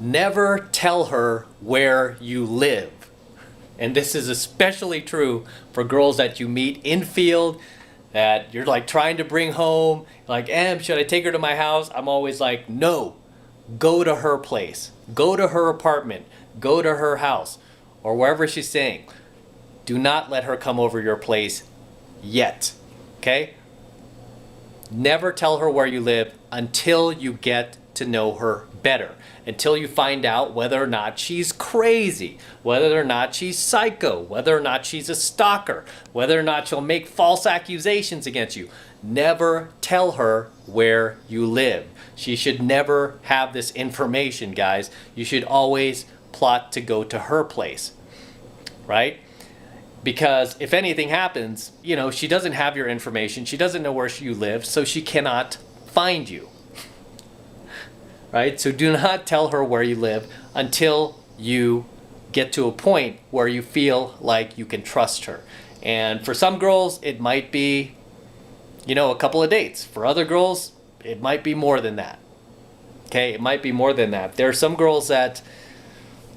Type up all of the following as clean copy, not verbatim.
Never tell her where you live. And this is especially true for girls that you meet in field that you're like trying to bring home. Like, should I take her to my house? I'm always like, no, go to her place, go to her apartment, go to her house, or wherever she's staying. Do not let her come over your place yet. Okay? Never tell her where you live until you get to know her better, until you find out whether or not she's crazy, whether or not she's psycho, whether or not she's a stalker, whether or not she'll make false accusations against you. Never tell her where you live. She should never have this information, guys. You should always plot to go to her place, right? Because if anything happens, she doesn't have your information. She doesn't know where you live, so she cannot find you. Right? So do not tell her where you live until you get to a point where you feel like you can trust her. And for some girls, it might be, a couple of dates. For other girls, it might be more than that. Okay? It might be more than that. There are some girls that,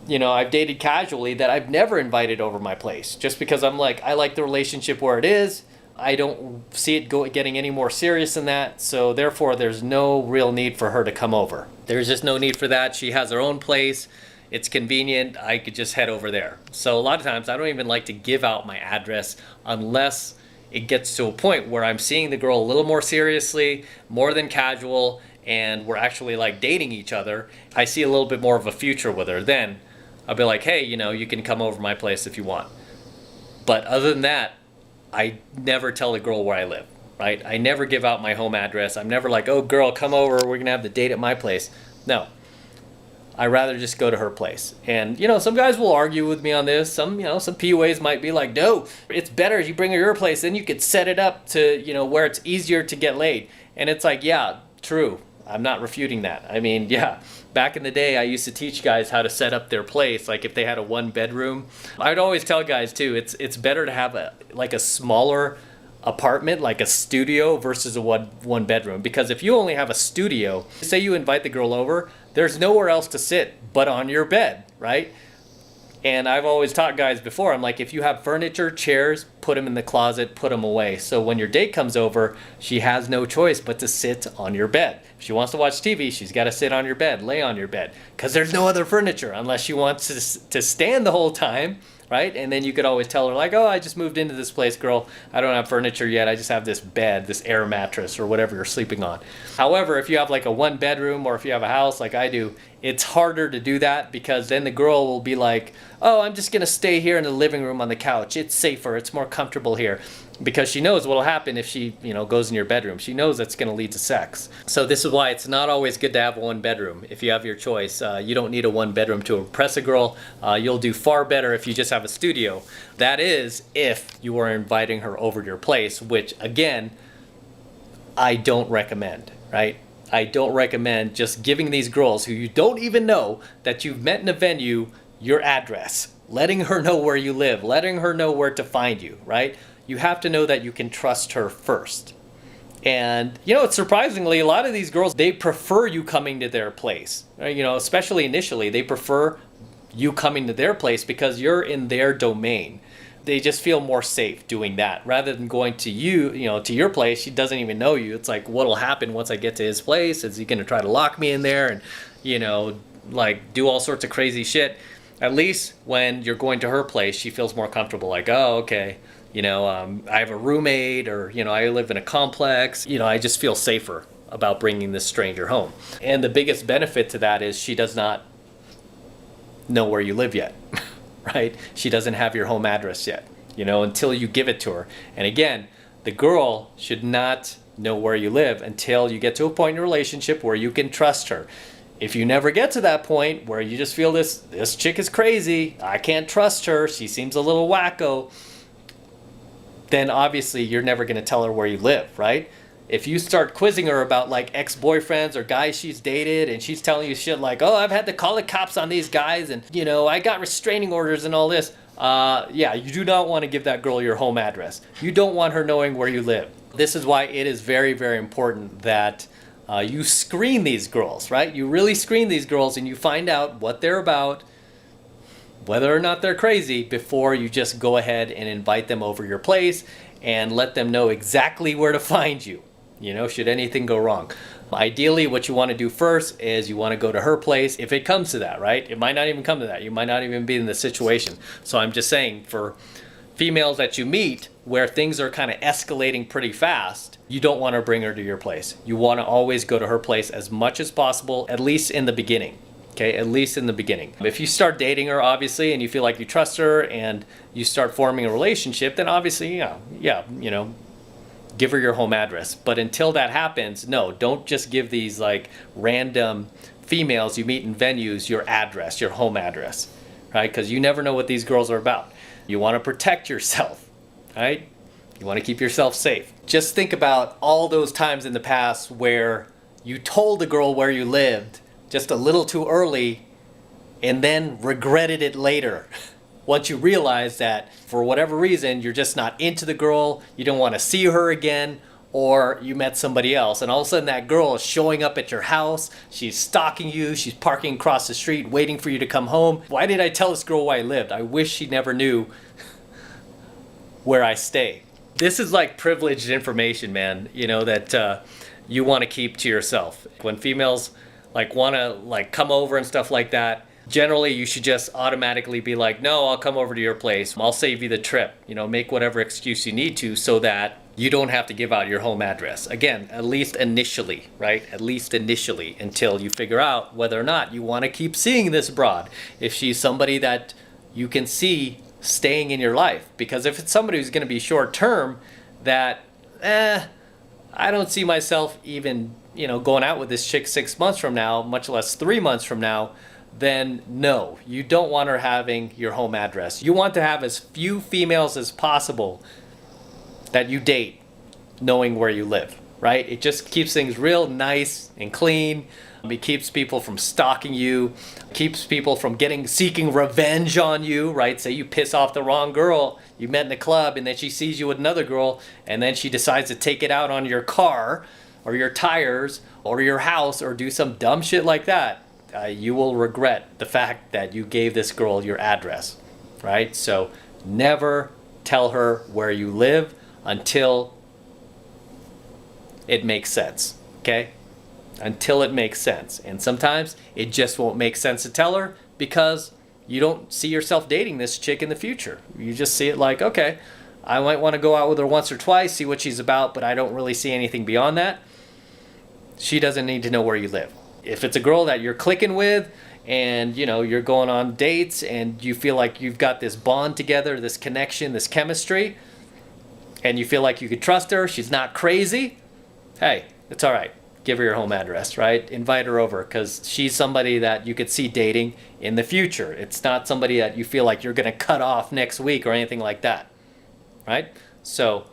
I've dated casually that I've never invited over my place just because I'm like, I like the relationship where it is. I don't see it getting any more serious than that, so therefore there's no real need for her to come over. There's just no need for that. She has her own place. It's convenient. I could just head over there. So a lot of times I don't even like to give out my address unless it gets to a point where I'm seeing the girl a little more seriously, more than casual, and we're actually like dating each other. I see a little bit more of a future with her. Then I'll be like, hey, you can come over my place if you want. But other than that, I never tell a girl where I live, right? I never give out my home address. I'm never like, oh, girl, come over. We're going to have the date at my place. No. I rather just go to her place. And, some guys will argue with me on this. Some PUAs might be like, no, it's better if you bring her to your place. Then you could set it up to, where it's easier to get laid. And it's like, yeah, true. I'm not refuting that. I mean, yeah, back in the day, I used to teach guys how to set up their place. Like if they had a one bedroom, I'd always tell guys too, it's better to have a smaller apartment, like a studio versus a one bedroom. Because if you only have a studio, say you invite the girl over, there's nowhere else to sit but on your bed, right? And I've always taught guys before, I'm like, if you have furniture, chairs, put them in the closet, put them away. So when your date comes over, she has no choice but to sit on your bed. If she wants to watch TV, she's got to sit on your bed, lay on your bed, because there's no other furniture unless she wants to stand the whole time, right? And then you could always tell her like, oh, I just moved into this place, girl. I don't have furniture yet. I just have this bed, this air mattress or whatever you're sleeping on. However, if you have like a one bedroom or if you have a house like I do, it's harder to do that because then the girl will be like, oh, I'm just going to stay here in the living room on the couch. It's safer. It's more comfortable here. Because she knows what will happen if she, goes in your bedroom. She knows that's going to lead to sex. So this is why it's not always good to have a one bedroom. If you have your choice, you don't need a one bedroom to impress a girl. You'll do far better if you just have a studio. That is if you are inviting her over to your place, which again, I don't recommend, right? I don't recommend just giving these girls who you don't even know that you've met in a venue your address, letting her know where you live, letting her know where to find you, right? You have to know that you can trust her first. And, surprisingly, a lot of these girls, they prefer you coming to their place. Especially initially, they prefer you coming to their place because you're in their domain. They just feel more safe doing that rather than going to you, to your place. She doesn't even know you. It's like, what'll happen once I get to his place? Is he going to try to lock me in there and, do all sorts of crazy shit? At least when you're going to her place, she feels more comfortable. Like, oh, okay. I have a roommate or, I live in a complex. I just feel safer about bringing this stranger home. And the biggest benefit to that is she does not know where you live yet, right? She doesn't have your home address yet, until you give it to her. And again, the girl should not know where you live until you get to a point in your relationship where you can trust her. If you never get to that point where you just feel this chick is crazy, I can't trust her, she seems a little wacko, then obviously you're never going to tell her where you live, right? If you start quizzing her about like ex-boyfriends or guys she's dated and she's telling you shit like, oh, I've had to call the cops on these guys and, I got restraining orders and all this, you do not want to give that girl your home address. You don't want her knowing where you live. This is why it is very, very important that You screen these girls, right? You really screen these girls and you find out what they're about, whether or not they're crazy, before you just go ahead and invite them over your place and let them know exactly where to find you, should anything go wrong. Ideally, what you want to do first is you want to go to her place if it comes to that, right? It might not even come to that. You might not even be in the situation. So I'm just saying, for females that you meet where things are kind of escalating pretty fast, you don't want to bring her to your place. You want to always go to her place as much as possible, at least in the beginning. Okay, at least in the beginning. If you start dating her, obviously, and you feel like you trust her and you start forming a relationship, then obviously, give her your home address. But until that happens, no, don't just give these like random females you meet in venues your address, your home address, right? Because you never know what these girls are about. You want to protect yourself, right? You want to keep yourself safe. Just think about all those times in the past where you told a girl where you lived just a little too early and then regretted it later. Once you realize that for whatever reason, you're just not into the girl, you don't want to see her again, or you met somebody else, and all of a sudden that girl is showing up at your house, she's stalking you, she's parking across the street waiting for you to come home. Why did I tell this girl where I lived? I wish she never knew where I stay. This is like privileged information, man, that you want to keep to yourself. When females want to come over and stuff like that, generally you should just automatically be like, no, I'll come over to your place. I'll save you the trip. Make whatever excuse you need to so that you don't have to give out your home address. Again, at least initially, right? At least initially, until you figure out whether or not you want to keep seeing this broad. If she's somebody that you can see staying in your life. Because if it's somebody who's going to be short term, that, I don't see myself even, going out with this chick 6 months from now, much less 3 months from now, then no, you don't want her having your home address. You want to have as few females as possible that you date knowing where you live, right? It just keeps things real nice and clean. It keeps people from stalking you, keeps people from seeking revenge on you, right? Say you piss off the wrong girl you met in the club and then she sees you with another girl and then she decides to take it out on your car or your tires or your house or do some dumb shit like that. You will regret the fact that you gave this girl your address, right? So never tell her where you live until it makes sense, okay? Until it makes sense. And sometimes it just won't make sense to tell her because you don't see yourself dating this chick in the future. You just see it like, okay, I might want to go out with her once or twice, see what she's about, but I don't really see anything beyond that. She doesn't need to know where you live. If it's a girl that you're clicking with and you're going on dates and you feel like you've got this bond together, this connection, this chemistry, and you feel like you could trust her, she's not crazy, hey, it's all right. Give her your home address, right? Invite her over because she's somebody that you could see dating in the future. It's not somebody that you feel like you're going to cut off next week or anything like that, right? So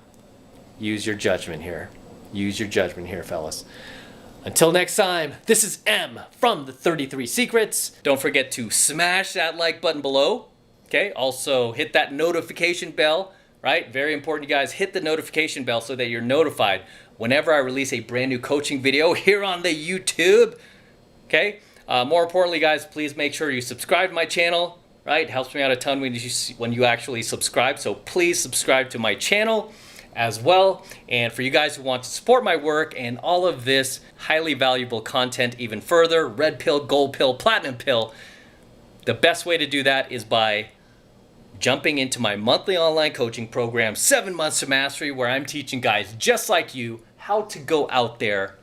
use your judgment here. Use your judgment here, fellas. Until next time, this is M from the 33 Secrets. Don't forget to smash that like button below. Okay, also hit that notification bell, right? Very important, you guys. Hit the notification bell so that you're notified whenever I release a brand new coaching video here on the YouTube. Okay, more importantly, guys, please make sure you subscribe to my channel, right? It helps me out a ton when you actually subscribe. So please subscribe to my channel as well. And for you guys who want to support my work and all of this highly valuable content even further, red pill, gold pill, platinum pill, the best way to do that is by jumping into my monthly online coaching program, 7 Months to Mastery, where I'm teaching guys just like you how to go out there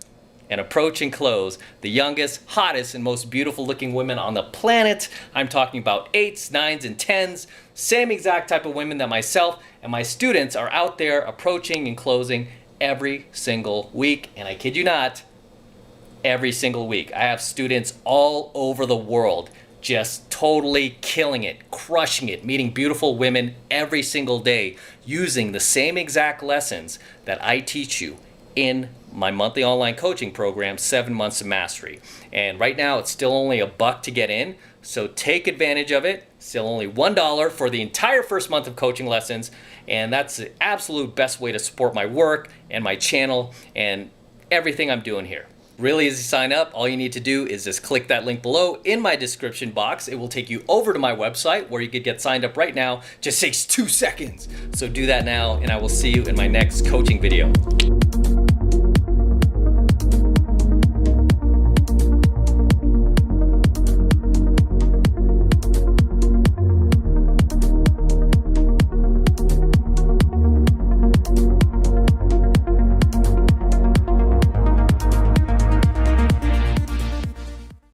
and approach and close the youngest, hottest, and most beautiful looking women on the planet. I'm talking about 8s, 9s, and 10s, same exact type of women that myself and my students are out there approaching and closing every single week. And I kid you not, every single week. I have students all over the world just totally killing it, crushing it, meeting beautiful women every single day using the same exact lessons that I teach you in my monthly online coaching program, 7 Months to Mastery. And right now it's still only $1 to get in, so take advantage of it. Still only $1 for the entire first month of coaching lessons, and that's the absolute best way to support my work and my channel and everything I'm doing here. Really easy to sign up. All you need to do is just click that link below in my description box. It will take you over to my website where you could get signed up right now. Just takes 2 seconds. So do that now, and I will see you in my next coaching video.